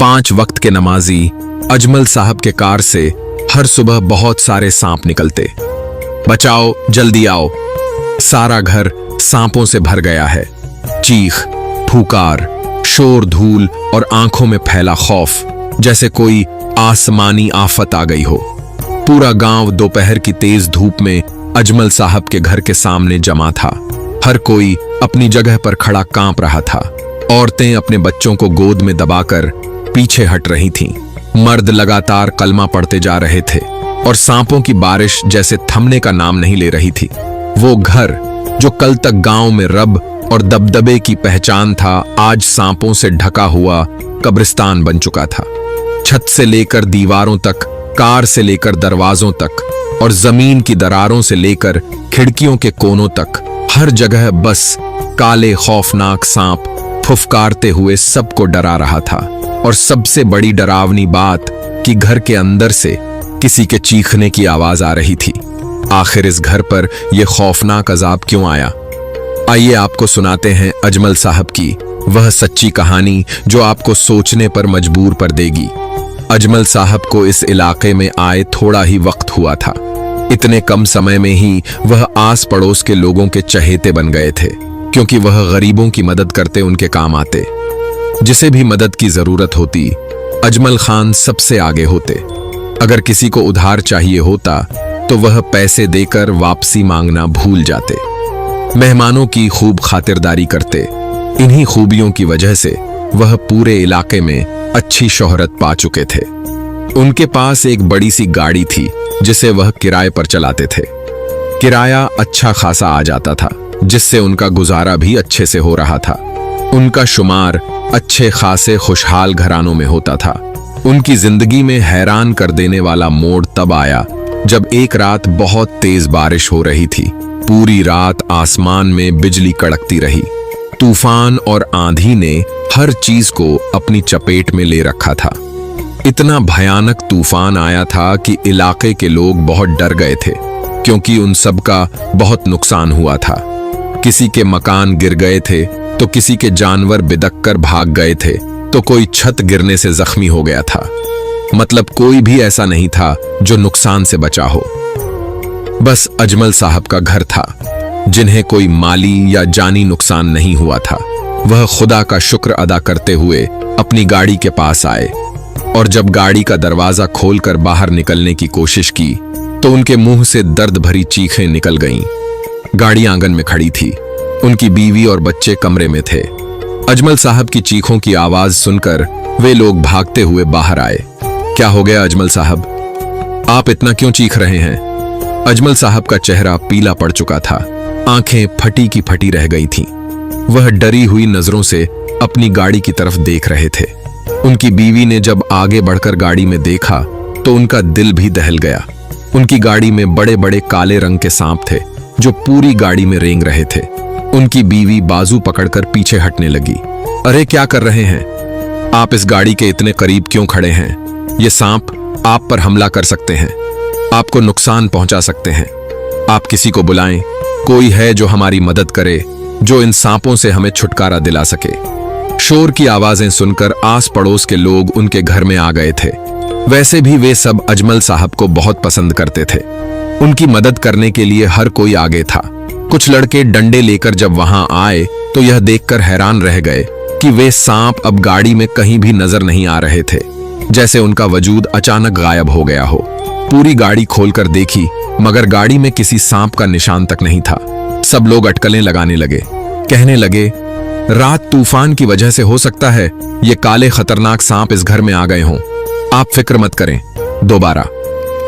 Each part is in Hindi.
5 वक्त के नमाजी अजमल साहब के कार से हर सुबह बहुत सारे सांप निकलते। बचाओ, जल्दी आओ। सारा घर सांपों से भर गया है। चीख, फूकार, शोर, धूल और आंखों में फैला खौफ, जैसे कोई आसमानी आफत आ गई हो। पूरा गांव दोपहर की तेज धूप में अजमल साहब के घर के सामने जमा था। हर कोई अपनी जगह पर खड़ा कांप रहा था। औरतें अपने बच्चों को गोद में दबाकर पीछे हट रही थीं। मर्द लगातार कलमा पढ़ते जा रहे थे और सांपों की बारिश जैसे थमने का नाम नहीं ले रही थी। वो घर जो कल तक गांव में रब और दबदबे की पहचान था, आज सांपों से ढका हुआ कब्रिस्तान बन चुका था। छत से लेकर दीवारों तक, कार से लेकर दरवाजों तक और जमीन की दरारों से लेकर खिड़कियों के कोनों तक, हर जगह बस काले खौफनाक सांप फुफकारते हुए सबको डरा रहा था। और सबसे बड़ी डरावनी बात कि घर के अंदर से किसी के चीखने की आवाज आ रही थी। आखिर इस घर पर यह खौफनाक अजाब क्यों आया? आइए आपको सुनाते हैं अजमल साहब की वह सच्ची कहानी जो आपको सोचने पर मजबूर कर देगी। अजमल साहब को इस इलाके में आए थोड़ा ही वक्त हुआ था। इतने कम समय में ही वह आस पड़ोस के लोगों के चहेते बन गए थे, क्योंकि वह गरीबों की मदद करते उनके काम आते। जिसे भी मदद की जरूरत होती, अजमल खान सबसे आगे होते। अगर किसी को उधार चाहिए होता तो वह पैसे देकर वापसी मांगना भूल जाते। मेहमानों की खूब खातिरदारी करते। इन्हीं खूबियों की वजह से वह पूरे इलाके में अच्छी शोहरत पा चुके थे। उनके पास एक बड़ी सी गाड़ी थी जिसे वह किराए पर चलाते थे। किराया अच्छा खासा आ जाता था, जिससे उनका गुजारा भी अच्छे से हो रहा था। उनका शुमार अच्छे खासे खुशहाल घरानों में होता था। उनकी जिंदगी में हैरान कर देने वाला मोड़ तब आया जब एक रात बहुत तेज बारिश हो रही थी। पूरी रात आसमान में बिजली कड़कती रही। तूफान और आंधी ने हर चीज को अपनी चपेट में ले रखा था। इतना भयानक तूफान आया था कि इलाके के लोग बहुत डर गए थे, क्योंकि उन सब का बहुत नुकसान हुआ था। किसी के मकान गिर गए थे तो किसी के जानवर बिदक कर भाग गए थे, तो कोई छत गिरने से जख्मी हो गया था। मतलब कोई भी ऐसा नहीं था जो नुकसान से बचा हो। बस अजमल साहब का घर था, जिन्हें कोई माली या जानी नुकसान नहीं हुआ था। वह खुदा का शुक्र अदा करते हुए अपनी गाड़ी के पास आए, और जब गाड़ी का दरवाजा खोलकर बाहर निकलने की कोशिश की तो उनके मुंह से दर्द भरी चीखें निकल गईं। गाड़ी आंगन में खड़ी थी। उनकी बीवी और बच्चे कमरे में थे। अजमल साहब की चीखों की आवाज सुनकर वे लोग भागते हुए बाहर आए। क्या हो गया अजमल साहब? आप इतना क्यों चीख रहे हैं? अजमल साहब का चेहरा पीला पड़ चुका था। आंखें फटी की फटी रह गई थीं। वह डरी हुई नजरों से अपनी गाड़ी की तरफ देख रहे थे। उनकी बीवी ने जब आगे बढ़कर गाड़ी में देखा तो उनका दिल भी दहल गया। उनकी गाड़ी में बड़े बड़े काले रंग के सांप थे जो पूरी गाड़ी में रेंग रहे थे। उनकी बीवी बाजू पकड़कर पीछे हटने लगी। अरे क्या कर रहे हैं आप? इस गाड़ी के इतने करीब क्यों खड़े हैं? ये सांप आप पर हमला कर सकते हैं, आपको नुकसान पहुंचा सकते हैं। आप किसी को बुलाएं, कोई है जो हमारी मदद करे, जो इन सांपों से हमें छुटकारा दिला सके। शोर की आवाजें सुनकर आस पड़ोस के लोग उनके घर में आ गए थे। वैसे भी वे सब अजमल साहब को बहुत पसंद करते थे। उनकी मदद करने के लिए हर कोई आगे था। कुछ लड़के डंडे लेकर जब वहां आए तो यह देखकर हैरान रह गए कि वे सांप अब गाड़ी में कहीं भी नजर नहीं आ रहे थे, जैसे उनका वजूद अचानक गायब हो गया हो। पूरी गाड़ी खोलकर देखी, मगर गाड़ी में किसी सांप का निशान तक नहीं था। सब लोग अटकलें लगाने लगे, कहने लगे, रात तूफान की वजह से हो सकता है ये काले खतरनाक सांप इस घर में आ गए हों। आप फिक्र मत करें, दोबारा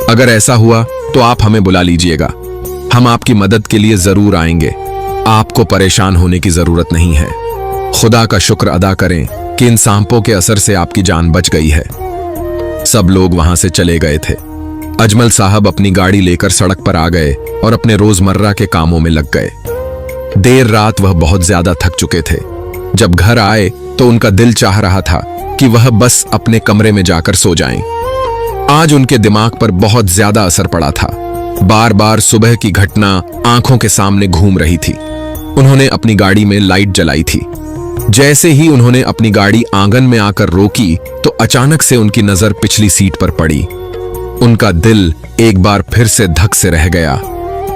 अगर ऐसा हुआ तो आप हमें बुला लीजिएगा। हम आपकी मदद के लिए जरूर आएंगे। आपको परेशान होने की जरूरत नहीं है। खुदा का शुक्र अदा करें कि इन सांपों के असर से आपकी जान बच गई है। सब लोग वहां से चले गए थे। अजमल साहब अपनी गाड़ी लेकर सड़क पर आ गए और अपने रोजमर्रा के कामों में लग गए। देर रात वह बहुत ज्यादा थक चुके थे। जब घर आए तो उनका दिल चाह रहा था कि वह बस अपने कमरे में जाकर सो जाएं। आज उनके दिमाग पर बहुत ज्यादा असर पड़ा था। बार बार सुबह की घटना आंखों के सामने घूम रही थी। उन्होंने अपनी गाड़ी में लाइट जलाई थी। जैसे ही उन्होंने अपनी गाड़ी आंगन में आकर रोकी तो अचानक से उनकी नजर पिछली सीट पर पड़ी। उनका दिल एक बार फिर से धक से रह गया।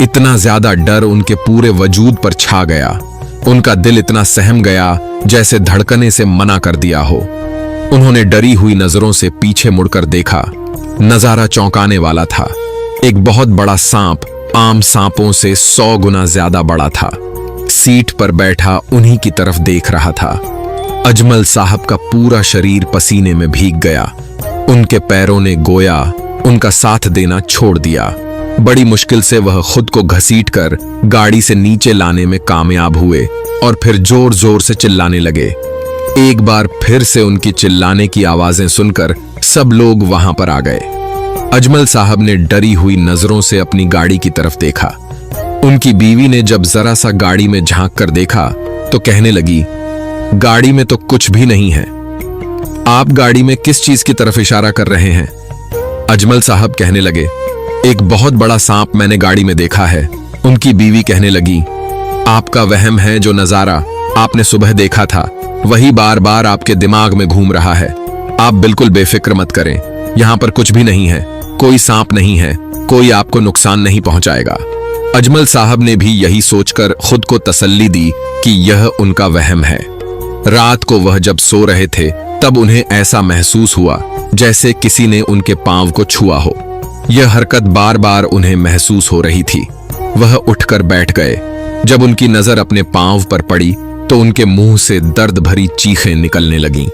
इतना ज्यादा डर उनके पूरे वजूद पर छा गया। उनका दिल इतना सहम गया जैसे धड़कने से मना कर दिया हो। उन्होंने डरी हुई नजरों से पीछे मुड़कर देखा। नजारा चौंकाने वाला था। एक बहुत बड़ा सांप आम सांपों से 100 गुना ज्यादा बड़ा था। सीट पर बैठा उन्हीं की तरफ देख रहा था। अजमल साहब का पूरा शरीर पसीने में भीग गया। उनके पैरों ने गोया उनका साथ देना छोड़ दिया। बड़ी मुश्किल से वह खुद को घसीटकर गाड़ी से नीचे लाने में कामयाब हुए और फिर जोर जोर से चिल्लाने लगे। एक बार फिर से उनकी चिल्लाने की आवाजें सुनकर सब लोग वहां पर आ गए। अजमल साहब ने डरी हुई नजरों से अपनी गाड़ी की तरफ देखा। उनकी बीवी ने जब जरा सा गाड़ी में झांक कर देखा तो कहने लगी, गाड़ी में तो कुछ भी नहीं है। आप गाड़ी में किस चीज की तरफ इशारा कर रहे हैं? अजमल साहब कहने लगे, एक बहुत बड़ा सांप मैंने गाड़ी में देखा है। उनकी बीवी कहने लगी, आपका वहम है। जो नजारा आपने सुबह देखा था वही बार बार आपके दिमाग में घूम रहा है। आप बिल्कुल बेफिक्र मत करें, यहां पर कुछ भी नहीं है, कोई सांप नहीं है, कोई आपको नुकसान नहीं पहुंचाएगा। अजमल साहब ने भी यही सोचकर खुद को तसल्ली दी कि यह उनका वहम है। रात को वह जब सो रहे थे तब उन्हें ऐसा महसूस हुआ जैसे किसी ने उनके पांव को छुआ हो। यह हरकत बार बार उन्हें महसूस हो रही थी। वह उठकर बैठ गए। जब उनकी नजर अपने पांव पर पड़ी तो उनके मुंह से दर्द भरी चीखें निकलने लगीं।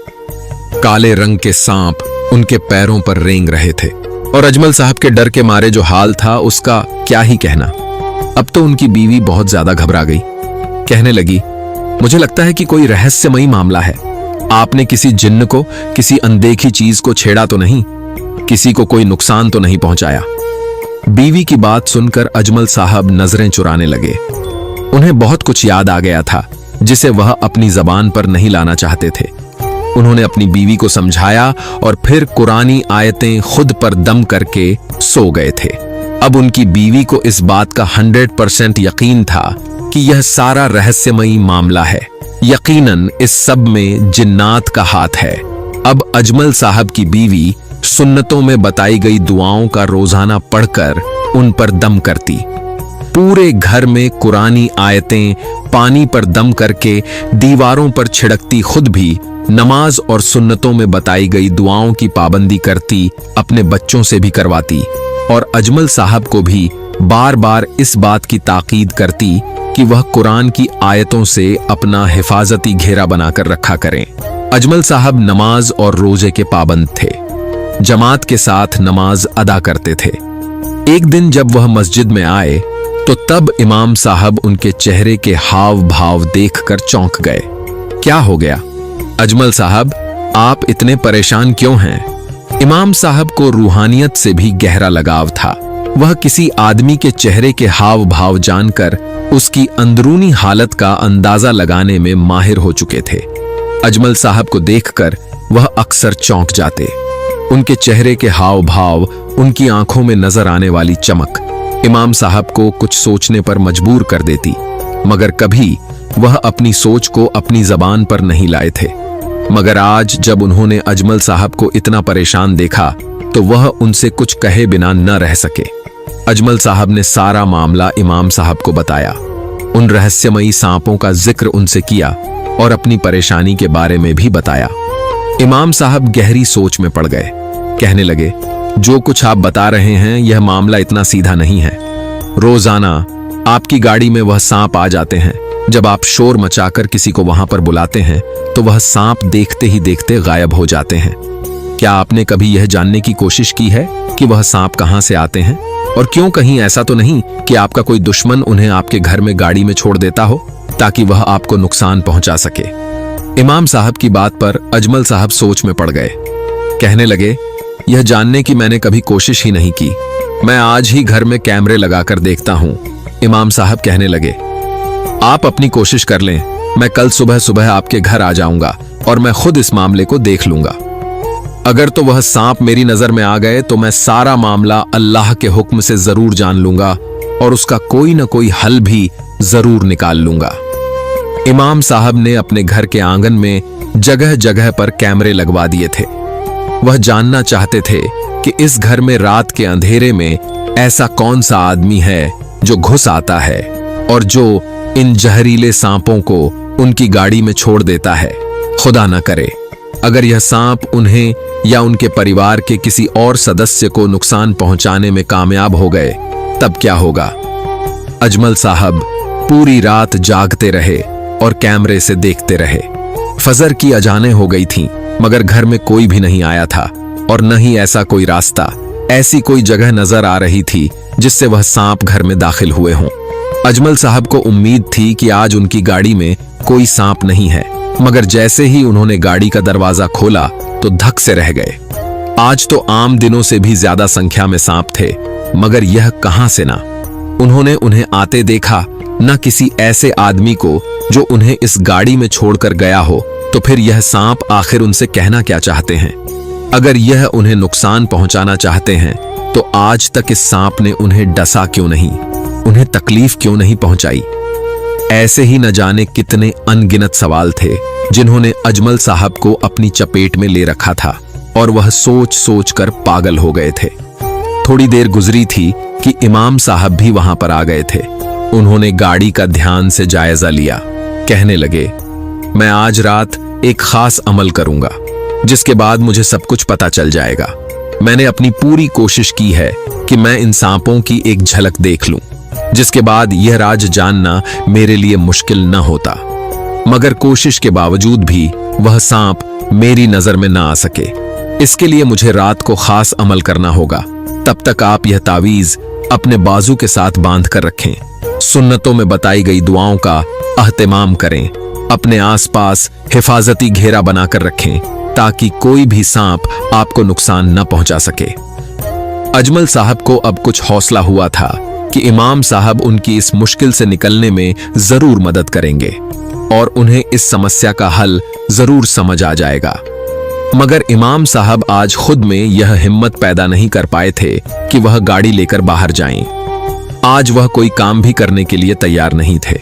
काले रंग के सांप उनके पैरों पर रेंग रहे थे और अजमल साहब के डर के मारे जो हाल था उसका क्या ही कहना। अब तो उनकी बीवी बहुत ज्यादा घबरा गई। कहने लगी, मुझे लगता है कि कोई रहस्यमयी मामला है। आपने किसी जिन्न को, किसी अनदेखी चीज को छेड़ा तो नहीं? किसी को कोई नुकसान तो नहीं पहुंचाया? बीवी की बात सुनकर अजमल साहब नजरें चुराने लगे। उन्हें बहुत कुछ याद आ गया था जिसे वह अपनी जबान पर नहीं लाना चाहते थे। उन्होंने अपनी बीवी को समझाया और फिर कुरानी आयतें खुद पर दम करके सो गए थे। अब उनकी बीवी को इस बात का 100% यकीन था कि यह सारा रहस्यमयी मामला है। यकीनन इस सब में जिन्नात का हाथ है। अब अजमल साहब की बीवी सुन्नतों में बताई गई दुआओं का रोजाना पढ़कर उन पर दम करती। पूरे घर में कुरानी आयतें पानी पर दम करके दीवारों पर छिड़कती, खुद भी नमाज और सुन्नतों में बताई गई दुआओं की पाबंदी करती, अपने बच्चों से भी करवाती और अजमल साहब को भी बार बार इस बात की ताकीद करती कि वह कुरान की आयतों से अपना हिफाजती घेरा बनाकर रखा करें। अजमल साहब नमाज और रोजे के पाबंद थे। जमात के साथ नमाज अदा करते थे। एक दिन जब वह मस्जिद में आए तो तब इमाम साहब उनके चेहरे के हाव भाव देखकर चौंक गए। क्या हो गया? अजमल साहब, आप इतने परेशान क्यों हैं? इमाम साहब को रूहानियत से भी गहरा लगाव था। वह किसी आदमी के चेहरे के हाव भाव जानकर उसकी अंदरूनी हालत का अंदाजा लगाने में माहिर हो चुके थे। अजमल साहब को देखकर वह अक्सर चौंक जाते। उनके चेहरे के हाव भाव, उनकी आंखों में नजर आने वाली चमक इमाम साहब को कुछ सोचने पर मजबूर कर देती, मगर कभी वह अपनी सोच को अपनी जबान पर नहीं लाए थे। मगर आज जब उन्होंने अजमल साहब को इतना परेशान देखा तो वह उनसे कुछ कहे बिना न रह सके। अजमल साहब ने सारा मामला इमाम साहब को बताया। उन रहस्यमयी सांपों का जिक्र उनसे किया और अपनी परेशानी के बारे में भी बताया। इमाम साहब गहरी सोच में पड़ गए। कहने लगे, जो कुछ आप बता रहे हैं यह मामला इतना सीधा नहीं है। रोजाना आपकी गाड़ी में वह सांप आ जाते हैं। जब आप शोर मचाकर किसी को वहां पर बुलाते हैं तो वह सांप देखते ही देखते गायब हो जाते हैं। क्या आपने कभी यह जानने की कोशिश की है कि वह सांप कहां से आते हैं? और क्यों कहीं ऐसा तो नहीं कि आपका कोई दुश्मन उन्हें आपके घर में गाड़ी में छोड़ देता हो ताकि वह आपको नुकसान पहुंचा सके? इमाम साहब की बात पर अजमल साहब सोच में पड़ गए। कहने लगे, यह जानने की मैंने कभी कोशिश ही नहीं की। मैं आज ही घर में कैमरे लगाकर देखता हूं। इमाम साहब कहने लगे, आप अपनी कोशिश कर लें, मैं कल सुबह सुबह आपके घर आ जाऊंगा और मैं खुद इस मामले को देख लूंगा। अगर तो वह सांप मेरी नजर में आ गए तो मैं सारा मामला अल्लाह के हुक्म से जरूर जान लूंगा और उसका कोई न कोई हल भी जरूर निकाल लूंगा। इमाम साहब ने अपने घर के आंगन में जगह जगह पर कैमरे लगवा दिए थे। वह जानना चाहते थे कि इस घर में रात के अंधेरे में ऐसा कौन सा आदमी है जो घुस आता है और जो इन जहरीले सांपों को उनकी गाड़ी में छोड़ देता है। खुदा न करे अगर यह सांप उन्हें या उनके परिवार के किसी और सदस्य को नुकसान पहुंचाने में कामयाब हो गए तब क्या होगा। अजमल साहब पूरी रात जागते रहे और कैमरे से देखते रहे। फजर की अजानें हो गई थीं, मगर घर में कोई भी नहीं आया था और न ही ऐसा कोई रास्ता, ऐसी कोई जगह नजर आ रही थी जिससे वह सांप घर में दाखिल हुए हों। अजमल साहब को उम्मीद थी कि आज उनकी गाड़ी में कोई सांप नहीं है, मगर जैसे ही उन्होंने गाड़ी का दरवाजा खोला तो धक से रह गए। आज तो आम दिनों से भी ज्यादा संख्या में सांप थे, मगर यह कहां से ना। उन्होंने उन्हें आते देखा, न किसी ऐसे आदमी को जो उन्हें इस गाड़ी में छोड़कर गया हो। तो फिर यह सांप आखिर उनसे कहना क्या चाहते हैं? अगर यह उन्हें नुकसान पहुंचाना चाहते हैं तो आज तक इस सांप ने उन्हें डसा क्यों नहीं, उन्हें तकलीफ क्यों नहीं पहुंचाई? ऐसे ही न जाने कितने अनगिनत सवाल थे जिन्होंने अजमल साहब को अपनी चपेट में ले रखा था और वह सोच सोच कर पागल हो गए थे। थोड़ी देर गुजरी थी कि इमाम साहब भी वहां पर आ गए थे। उन्होंने गाड़ी का ध्यान से जायजा लिया। कहने लगे, मैं आज रात एक खास अमल करूंगा जिसके बाद मुझे सब कुछ पता चल जाएगा। मैंने अपनी पूरी कोशिश की है कि मैं इन सांपों की एक झलक देख लूं, जिसके बाद यह राज जानना मेरे लिए मुश्किल न होता। मगर कोशिश के बावजूद भी वह सांप मेरी नजर में न आ सके। इसके लिए मुझे रात को खास अमल करना होगा। तब तक आप यह तावीज अपने बाजू के साथ बांध कर रखें। सुन्नतों में बताई गई दुआओं का अहतमाम करें। अपने आसपास हिफाजती घेरा बनाकर रखें ताकि कोई भी सांप आपको नुकसान न पहुंचा सके। अजमल साहब को अब कुछ हौसला हुआ था कि इमाम साहब उनकी इस मुश्किल से निकलने में जरूर मदद करेंगे और उन्हें इस समस्या का हल जरूर समझ आ जाएगा। मगर इमाम साहब आज खुद में यह हिम्मत पैदा नहीं कर पाए थे कि वह गाड़ी लेकर बाहर जाएं। आज वह कोई काम भी करने के लिए तैयार नहीं थे।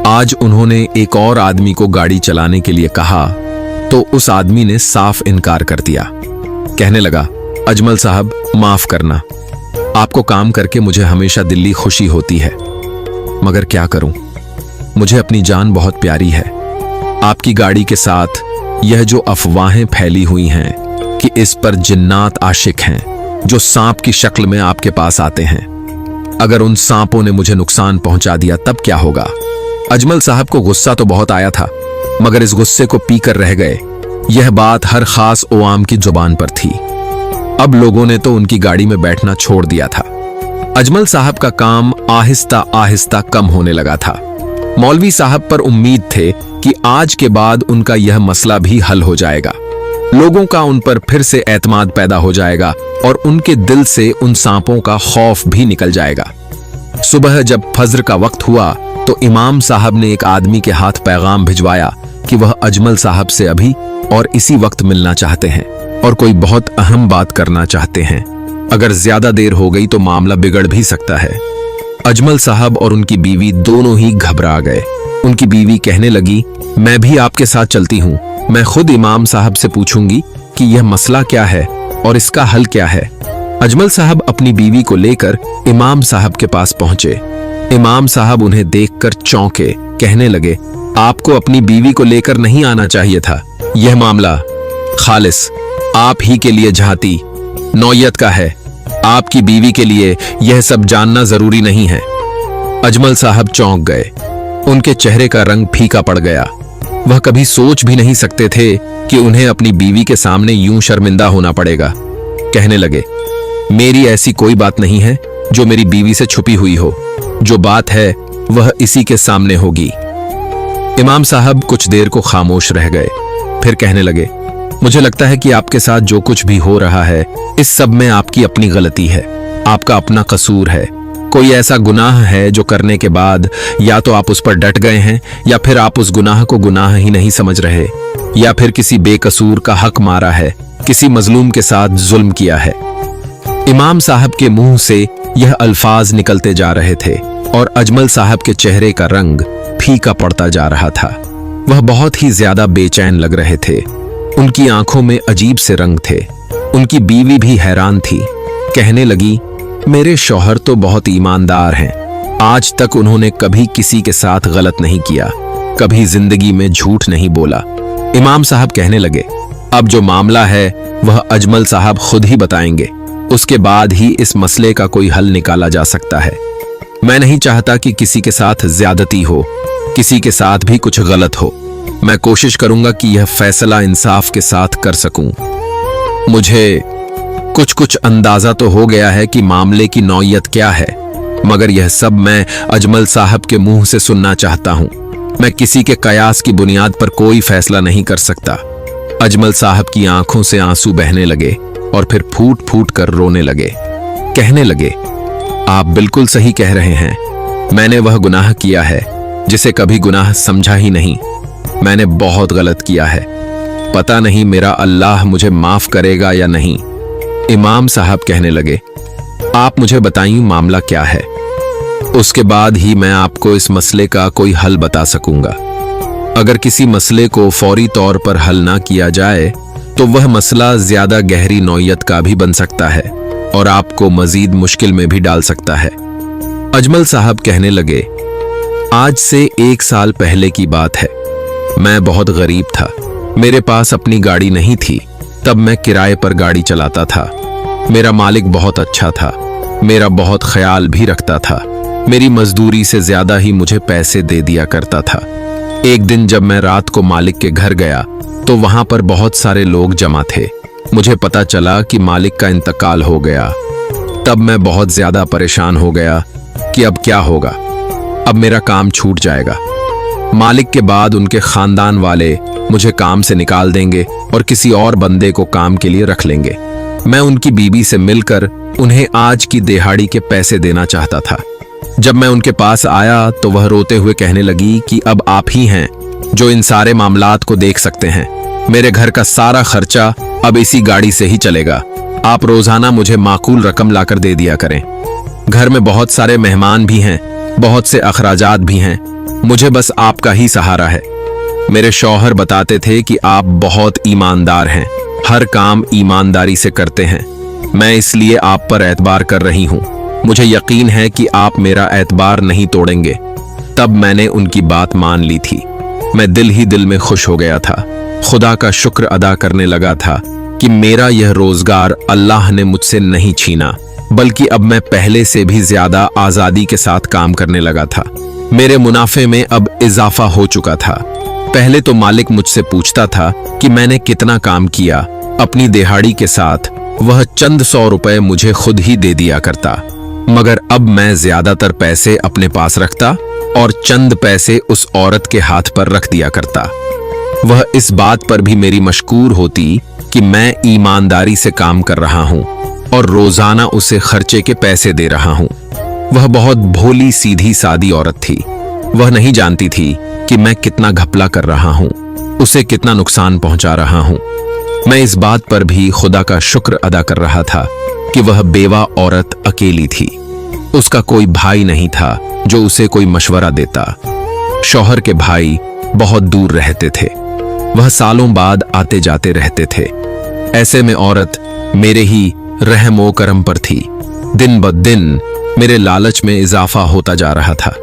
आज उन्होंने एक और आदमी को गाड़ी चलाने के लिए कहा तो उस आदमी ने साफ इनकार कर दिया। कहने लगा, अजमल साहब माफ करना, आपको काम करके मुझे हमेशा दिली खुशी होती है, मगर क्या करूं, मुझे अपनी जान बहुत प्यारी है। आपकी गाड़ी के साथ यह जो अफवाहें फैली हुई हैं कि इस पर जिन्नात आशिक हैं जो सांप की शक्ल में आपके पास आते हैं, अगर उन सांपों ने मुझे नुकसान पहुंचा दिया तब क्या होगा? अजमल साहब को गुस्सा तो बहुत आया था, मगर इस गुस्से को पीकर रह गए। यह बात हर खास ओआम की जुबान पर थी। अब लोगों ने तो उनकी गाड़ी में बैठना छोड़ दिया था। अजमल साहब का काम आहिस्ता आहिस्ता कम होने लगा था। मौलवी साहब पर उम्मीद थे कि आज के बाद उनका यह मसला भी हल हो जाएगा। लोगों का उन पर फिर से एतमाद पैदा हो जाएगा और उनके दिल से उन सांपों का खौफ भी निकल जाएगा। सुबह जब फज्र का वक्त हुआ तो इमाम साहब ने एक आदमी के हाथ पैगाम भिजवाया कि वह अजमल साहब से अभी और इसी वक्त मिलना चाहते हैं और कोई बहुत अहम बात करना चाहते हैं। अगर ज्यादा देर हो गई तो मामला बिगड़ भी सकता है। अजमल साहब और उनकी बीवी दोनों ही घबरा गए। उनकी बीवी कहने लगी, मैं भी आपके साथ चलती हूँ। मैं खुद इमाम साहब से पूछूंगी कि यह मसला क्या है और इसका हल क्या है। अजमल साहब अपनी बीवी को लेकर इमाम साहब के पास पहुंचे। इमाम साहब उन्हें देखकर चौंके। कहने लगे, आपको अपनी बीवी को लेकर नहीं आना चाहिए था। यह मामला खालिस आप ही के लिए झाती नौयत का है। आपकी बीवी के लिए यह सब जानना जरूरी नहीं है। अजमल साहब चौंक गए। उनके चेहरे का रंग फीका पड़ गया। वह कभी सोच भी नहीं सकते थे कि उन्हें अपनी बीवी के सामने यूं शर्मिंदा होना पड़ेगा। कहने लगे, मेरी ऐसी कोई बात नहीं है जो मेरी बीवी से छुपी हुई हो। जो बात है वह इसी के सामने होगी। इमाम साहब कुछ देर को खामोश रह गए, फिर कहने लगे, मुझे लगता है कि आपके साथ जो कुछ भी हो रहा है इस सब में आपकी अपनी गलती है, आपका अपना कसूर है। कोई ऐसा गुनाह है जो करने के बाद या तो आप उस पर डट गए हैं या फिर आप उस गुनाह को गुनाह ही नहीं समझ रहे, या फिर किसी बेकसूर का हक मारा है, किसी मजलूम के साथ जुल्म किया है। इमाम साहब के मुंह से यह अल्फाज निकलते जा रहे थे और अजमल साहब के चेहरे का रंग फीका पड़ता जा रहा था। वह बहुत ही ज्यादा बेचैन लग रहे थे। उनकी आंखों में अजीब से रंग थे। उनकी बीवी भी हैरान थी। कहने लगी, मेरे शौहर तो बहुत ईमानदार हैं। आज तक उन्होंने कभी किसी के साथ गलत नहीं किया, कभी जिंदगी में झूठ नहीं बोला। इमाम साहब कहने लगे, अब जो मामला है वह अजमल साहब खुद ही बताएंगे, उसके बाद ही इस मसले का कोई हल निकाला जा सकता है। मैं नहीं चाहता कि किसी के साथ ज्यादती हो, किसी के साथ भी कुछ गलत हो। मैं कोशिश करूंगा कि यह फैसला इंसाफ के साथ कर सकूं। मुझे कुछ अंदाजा तो हो गया है कि मामले की नौयत क्या है, मगर यह सब मैं अजमल साहब के मुंह से सुनना चाहता हूं। मैं किसी के कयास की बुनियाद पर कोई फैसला नहीं कर सकता। अजमल साहब की आंखों से आंसू बहने लगे और फिर फूट फूट कर रोने लगे। कहने लगे, आप बिल्कुल सही कह रहे हैं। मैंने वह गुनाह किया है जिसे कभी गुनाह समझा ही नहीं। मैंने बहुत गलत किया है। पता नहीं मेरा अल्लाह मुझे माफ करेगा या नहीं। इमाम साहब कहने लगे, आप मुझे बताइए मामला क्या है, उसके बाद ही मैं आपको इस मसले का कोई हल बता सकूंगा। अगर किसी मसले को फौरी तौर पर हल ना किया जाए तो वह मसला ज्यादा गहरी नौयत का भी बन सकता है और आपको मजीद मुश्किल में भी डाल सकता है। अजमल साहब कहने लगे, आज से 1 साल पहले की बात है। मैं बहुत गरीब था। मेरे पास अपनी गाड़ी नहीं थी। तब मैं किराए पर गाड़ी चलाता था। मेरा मालिक बहुत अच्छा था, मेरा बहुत ख्याल भी रखता था। मेरी मजदूरी से ज्यादा ही मुझे पैसे दे दिया करता था। एक दिन जब मैं रात को मालिक के घर गया तो वहां पर बहुत सारे लोग जमा थे। मुझे पता चला कि मालिक का इंतकाल हो गया। तब मैं बहुत ज्यादा परेशान हो गया कि अब क्या होगा, अब मेरा काम छूट जाएगा। मालिक के बाद उनके खानदान वाले मुझे काम से निकाल देंगे और किसी और बंदे को काम के लिए रख लेंगे। मैं उनकी बीवी से मिलकर उन्हें आज की दिहाड़ी के पैसे देना चाहता था। जब मैं उनके पास आया तो वह रोते हुए कहने लगी कि अब आप ही हैं जो इन सारे मामलात को देख सकते हैं। मेरे घर का सारा खर्चा अब इसी गाड़ी से ही चलेगा। आप रोजाना मुझे माकूल रकम लाकर दे दिया करें। घर में बहुत सारे मेहमान भी हैं, बहुत से अखराजात भी हैं। मुझे बस आपका ही सहारा है। मेरे शौहर बताते थे कि आप बहुत ईमानदार हैं, हर काम ईमानदारी से करते हैं। मैं इसलिए आप पर एतबार कर रही हूं। मुझे यकीन है कि आप मेरा एतबार नहीं तोड़ेंगे। तब मैंने उनकी बात मान ली थी। मैं दिल ही दिल में खुश हो गया था। खुदा का शुक्र अदा करने लगा था कि मेरा यह रोजगार अल्लाह ने मुझसे नहीं छीना, बल्कि अब मैं पहले से भी ज्यादा आजादी के साथ काम करने लगा था। मेरे मुनाफे में अब इजाफा हो चुका था। पहले तो मालिक मुझसे पूछता था कि मैंने कितना काम किया। अपनी दिहाड़ी के साथ वह चंद 100 रुपए मुझे खुद ही दे दिया करता, मगर अब मैं ज्यादातर पैसे अपने पास रखता और चंद पैसे उस औरत के हाथ पर रख दिया करता। वह इस बात पर भी मेरी मशकूर होती कि मैं ईमानदारी से काम कर रहा हूं और रोजाना उसे खर्चे के पैसे दे रहा हूं। वह बहुत भोली सीधी सादी औरत थी। वह नहीं जानती थी कि मैं कितना घपला कर रहा हूं, उसे कितना नुकसान पहुंचा रहा हूं। मैं इस बात पर भी खुदा का शुक्र अदा कर रहा था कि वह बेवा औरत अकेली थी। उसका कोई भाई नहीं था जो उसे कोई मशवरा देता। शौहर के भाई बहुत दूर रहते थे। वह सालों बाद आते जाते रहते थे। ऐसे में औरत मेरे ही रहमो करम पर थी। दिन ब दिन मेरे लालच में इजाफा होता जा रहा था।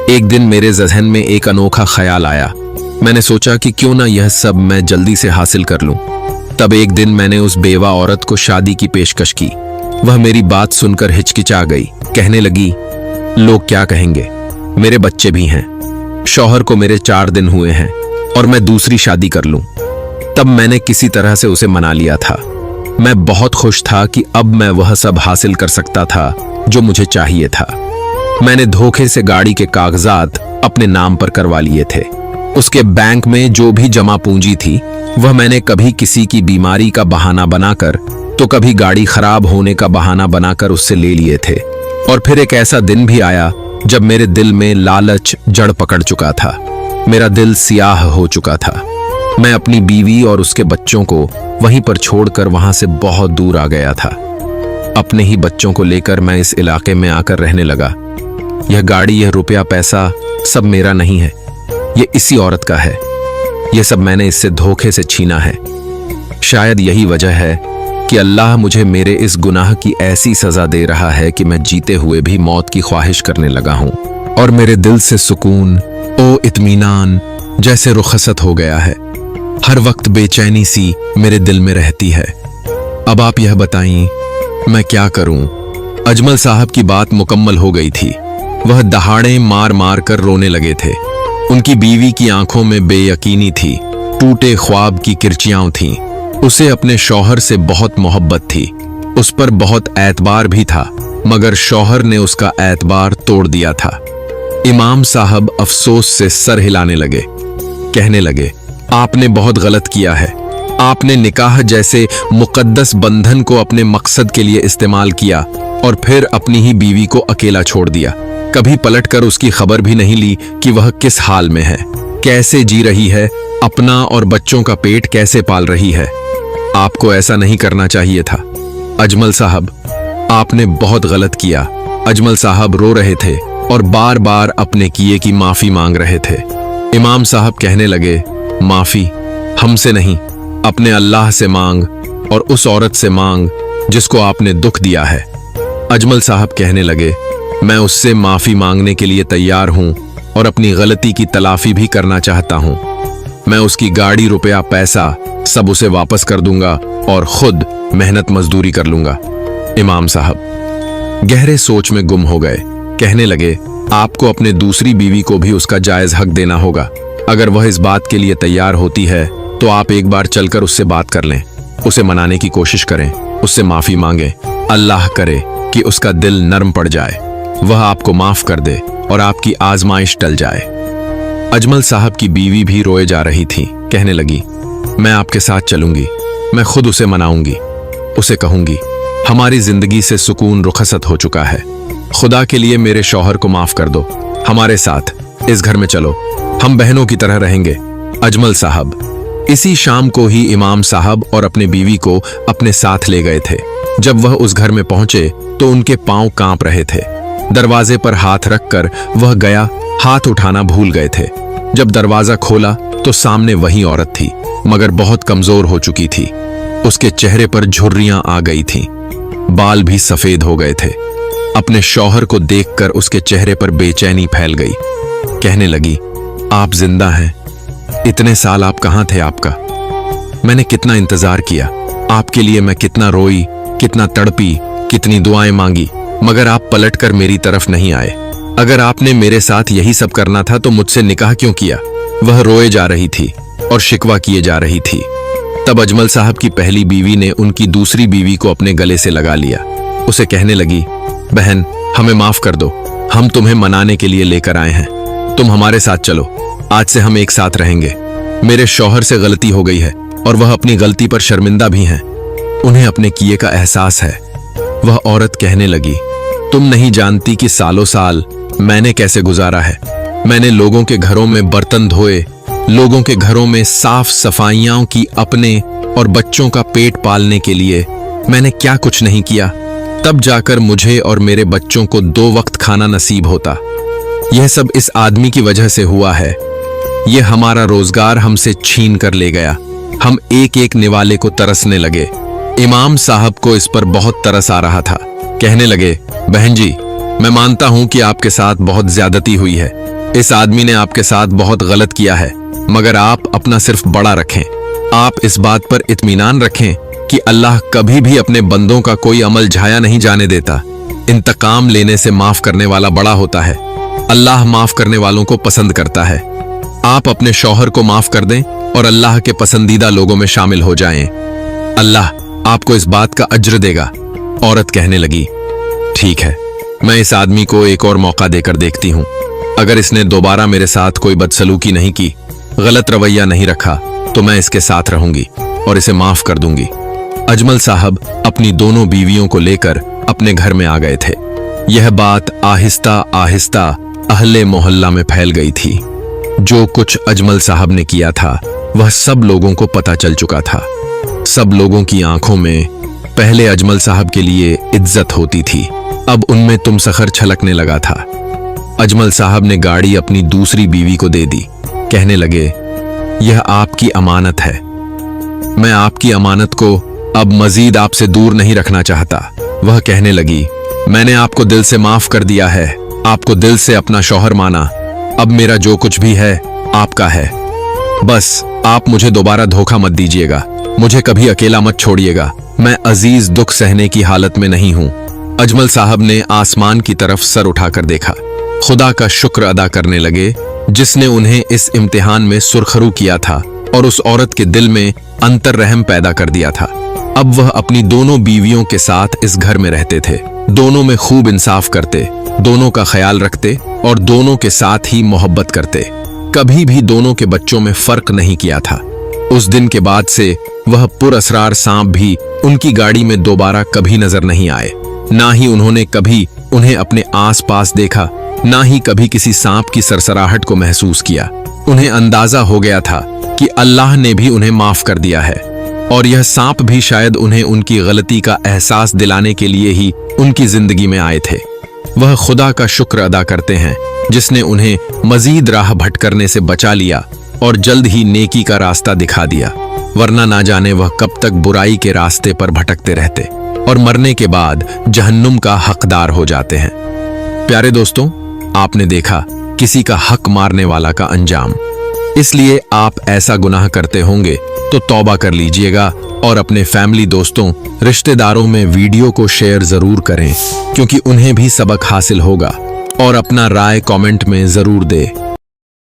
एक दिन मेरे ज़हन में एक अनोखा ख्याल आया। मैंने सोचा कि क्यों ना यह सब मैं जल्दी से हासिल कर लूं। तब एक दिन मैंने उस बेवा औरत को शादी की पेशकश की। वह मेरी बात सुनकर हिचकिचा गई। कहने लगी, लोग क्या कहेंगे, मेरे बच्चे भी हैं। शौहर को मेरे 4 दिन हुए हैं और मैं दूसरी शादी कर लूं। तब मैंने किसी तरह से उसे मना लिया था। मैं बहुत खुश था कि अब मैं वह सब हासिल कर सकता था जो मुझे चाहिए था। मैंने धोखे से गाड़ी के कागजात अपने नाम पर करवा लिए थे। उसके बैंक में जो भी जमा पूंजी थी वह मैंने कभी किसी की बीमारी का बहाना बनाकर तो कभी गाड़ी खराब होने का बहाना बनाकर उससे ले लिए थे। और फिर एक ऐसा दिन भी आया जब मेरे दिल में लालच जड़ पकड़ चुका था। मेरा दिल सियाह हो चुका था। मैं अपनी बीवी और उसके बच्चों को वहीं पर छोड़कर वहां से बहुत दूर आ गया था। अपने ही बच्चों को लेकर मैं इस इलाके में आकर रहने लगा। यह गाड़ी, यह रुपया पैसा सब मेरा नहीं है, ये इसी औरत का है। ये सब मैंने इससे धोखे से छीना है। शायद यही वजह है कि अल्लाह मुझे मेरे इस गुनाह की ऐसी सजा दे रहा है कि मैं जीते हुए भी मौत की ख्वाहिश करने लगा हूं और मेरे दिल से सुकून ओ इत्मीनान जैसे रुखसत हो गया है। हर वक्त बेचैनी सी मेरे दिल में रहती है। अब आप यह बताइए मैं क्या करूं। अजमल साहब की बात मुकम्मल हो गई थी। वह दहाड़े मार मार कर रोने लगे थे। उनकी बीवी की आंखों में बेयकीनी थी, टूटे ख्वाब की किरचियां थीं। उसे अपने शौहर से बहुत मोहब्बत थी, उस पर बहुत एतबार भी था, मगर शौहर ने उसका एतबार तोड़ दिया था। इमाम साहब अफसोस से सर हिलाने लगे, कहने लगे, आपने बहुत गलत किया है। आपने निकाह जैसे मुकद्दस बंधन को अपने मकसद के लिए इस्तेमाल किया और फिर अपनी ही बीवी को अकेला छोड़ दिया। कभी पलटकर उसकी खबर भी नहीं ली कि वह किस हाल में है, कैसे जी रही है, अपना और बच्चों का पेट कैसे पाल रही है। आपको ऐसा नहीं करना चाहिए था अजमल साहब, आपने बहुत गलत किया। अजमल साहब रो रहे थे और बार बार अपने किए की माफी मांग रहे थे। इमाम साहब कहने लगे, माफी हमसे नहीं, अपने अल्लाह से मांग और उस औरत से मांग जिसको आपने दुख दिया है। अजमल साहब कहने लगे, मैं उससे माफी मांगने के लिए तैयार हूं और अपनी गलती की तलाफी भी करना चाहता हूं। मैं उसकी गाड़ी, रुपया, पैसा सब उसे वापस कर दूंगा और खुद मेहनत मजदूरी कर लूंगा। इमाम साहब गहरे सोच में गुम हो गए, कहने लगे, आपको अपने दूसरी बीवी को भी उसका जायज हक देना होगा। अगर वह इस बात के लिए तैयार होती है तो आप एक बार चलकर उससे बात कर लें, उसे मनाने की कोशिश करें, उससे माफी मांगें। अल्लाह करे कि उसका दिल नरम पड़ जाए, वह आपको माफ कर दे और आपकी आजमाइश टल जाए। अजमल साहब की बीवी भी रोए जा रही थी, कहने लगी, मैं आपके साथ चलूंगी, मैं खुद उसे मनाऊंगी, उसे कहूंगी हमारी जिंदगी से सुकून रुखसत हो चुका है, खुदा के लिए मेरे शौहर को माफ कर दो, हमारे साथ इस घर में चलो, हम बहनों की तरह रहेंगे। अजमल साहब इसी शाम को ही इमाम साहब और अपने बीवी को अपने साथ ले गए थे। जब वह उस घर में पहुंचे तो उनके पांव कांप रहे थे। दरवाजे पर हाथ रखकर वह गया, हाथ उठाना भूल गए थे। जब दरवाजा खोला तो सामने वही औरत थी, मगर बहुत कमजोर हो चुकी थी। उसके चेहरे पर झुर्रियां आ गई थीं, बाल भी सफेद हो गए थे। अपने शौहर को देखकर उसके चेहरे पर बेचैनी फैल गई। कहने लगी, आप जिंदा हैं, इतने साल आप कहां थे आपका? मैंने कितना इंतजार किया आपके लिए, मैं कितना रोई, कितना तड़पी, कितनी दुआएं मांगी, मगर आप पलटकर मेरी तरफ नहीं आए। अगर आपने मेरे साथ यही सब करना था तो मुझसे निकाह क्यों किया? वह रोए जा रही थी और शिकवा किए जा रही थी। तब अजमल साहब की पहली बीवी ने उनकी दूसरी बीवी को अपने गले से लगा लिया। उसे कहने लगी, बहन हमें माफ कर दो, हम तुम्हें मनाने के लिए लेकर आए हैं, तुम हमारे साथ चलो, आज से हम एक साथ रहेंगे। मेरे शौहर से गलती हो गई है और वह अपनी गलती पर शर्मिंदा भी हैं, उन्हें अपने किए का एहसास है। वह औरत कहने लगी, तुम नहीं जानती कि सालों साल मैंने कैसे गुजारा है। मैंने लोगों के घरों में बर्तन धोए, लोगों के घरों में साफ सफाइयां की, अपने और बच्चों का पेट पालने के लिए मैंने क्या कुछ नहीं किया। तब जाकर मुझे और मेरे बच्चों को 2 वक्त खाना नसीब होता। यह सब इस आदमी की वजह से हुआ है। यह हमारा रोजगार हमसे छीन कर ले गया। हम एक एक निवाले को तरसने लगे। इमाम साहब को इस पर बहुत तरस आ रहा था। कहने लगे, बहन जी मैं मानता हूं कि आपके साथ बहुत ज्यादती हुई है, इस आदमी ने आपके साथ बहुत गलत किया है, मगर आप अपना सिर्फ बड़ा रखें। आप इस बात पर इत्मीनान रखें कि अल्लाह कभी भी अपने बंदों का कोई अमल झाया नहीं जाने देता। इंतकाम लेने से माफ करने वाला बड़ा होता है। अल्लाह माफ करने वालों को पसंद करता है। आप अपने शौहर को माफ कर दें और अल्लाह के पसंदीदा लोगों में शामिल हो जाएं। अल्लाह आपको इस बात का अज्र देगा। औरत कहने लगी, ठीक है, मैं इस आदमी को एक और मौका देकर देखती हूं। अगर इसने दोबारा मेरे साथ कोई बदसलूकी नहीं की, गलत रवैया नहीं रखा, तो मैं इसके साथ रहूंगी और इसे माफ कर दूंगी। अजमल साहब अपनी दोनों बीवियों को लेकर अपने घर में आ गए थे। यह बात आहिस्ता आहिस्ता अहले मोहल्ला में फैल गई थी। जो कुछ अजमल साहब ने किया था वह सब लोगों को पता चल चुका था। सब लोगों की आंखों में पहले अजमल साहब के लिए इज्जत होती थी, अब उनमें तुम सखर छलकने लगा था। अजमल साहब ने गाड़ी अपनी दूसरी बीवी को दे दी कहने लगे, यह आपकी अमानत है। मैं आपकी अमानत को अब मजीद आपसे दूर नहीं रखना चाहता। वह कहने लगी, मैंने आपको दिल से माफ कर दिया है, आपको दिल से अपना शौहर माना। अब मेरा जो कुछ भी है आपका है। बस आप मुझे दोबारा धोखा मत दीजिएगा, मुझे कभी अकेला मत छोड़िएगा। मैं अजीज दुख सहने की हालत में नहीं हूं। अजमल साहब ने आसमान की तरफ सर उठाकर देखा। खुदा का शुक्र अदा करने लगे जिसने उन्हें इस इम्तिहान में सुरखरू किया था और उस औरत के दिल में अंतर रहम पैदा कर दिया था। अब वह अपनी दोनों बीवियों के साथ इस घर में रहते थे। दोनों में खूब इंसाफ करते, दोनों का ख्याल रखते और दोनों के साथ ही मोहब्बत करते। कभी भी दोनों के बच्चों में फर्क नहीं किया था। उस दिन के बाद से वह पुरअसरार सांप भी उनकी गाड़ी में दोबारा कभी नजर नहीं आए। ना ही उन्होंने कभी उन्हें अपने आसपास देखा, ना ही कभी किसी सांप की सरसराहट को महसूस किया। उन्हें अंदाजा हो गया था कि अल्लाह ने भी उन्हें माफ कर दिया है और यह सांप भी शायद उन्हें उनकी गलती का एहसास दिलाने के लिए ही उनकी जिंदगी में आए थे। वह खुदा का शुक्र अदा करते हैं जिसने उन्हें मजीद राह भटकने से बचा लिया और जल्द ही नेकी का रास्ता दिखा दिया, वरना ना जाने वह कब तक बुराई के रास्ते पर भटकते रहते और मरने के बाद जहन्नुम का हकदार हो जाते हैं। प्यारे दोस्तों, आपने देखा किसी का हक मारने वाला का अंजाम। इसलिए आप ऐसा गुनाह करते होंगे तो तौबा कर लीजिएगा और अपने फैमिली, दोस्तों, रिश्तेदारों में वीडियो को शेयर जरूर करें क्योंकि उन्हें भी सबक हासिल होगा। और अपना राय कमेंट में जरूर दें।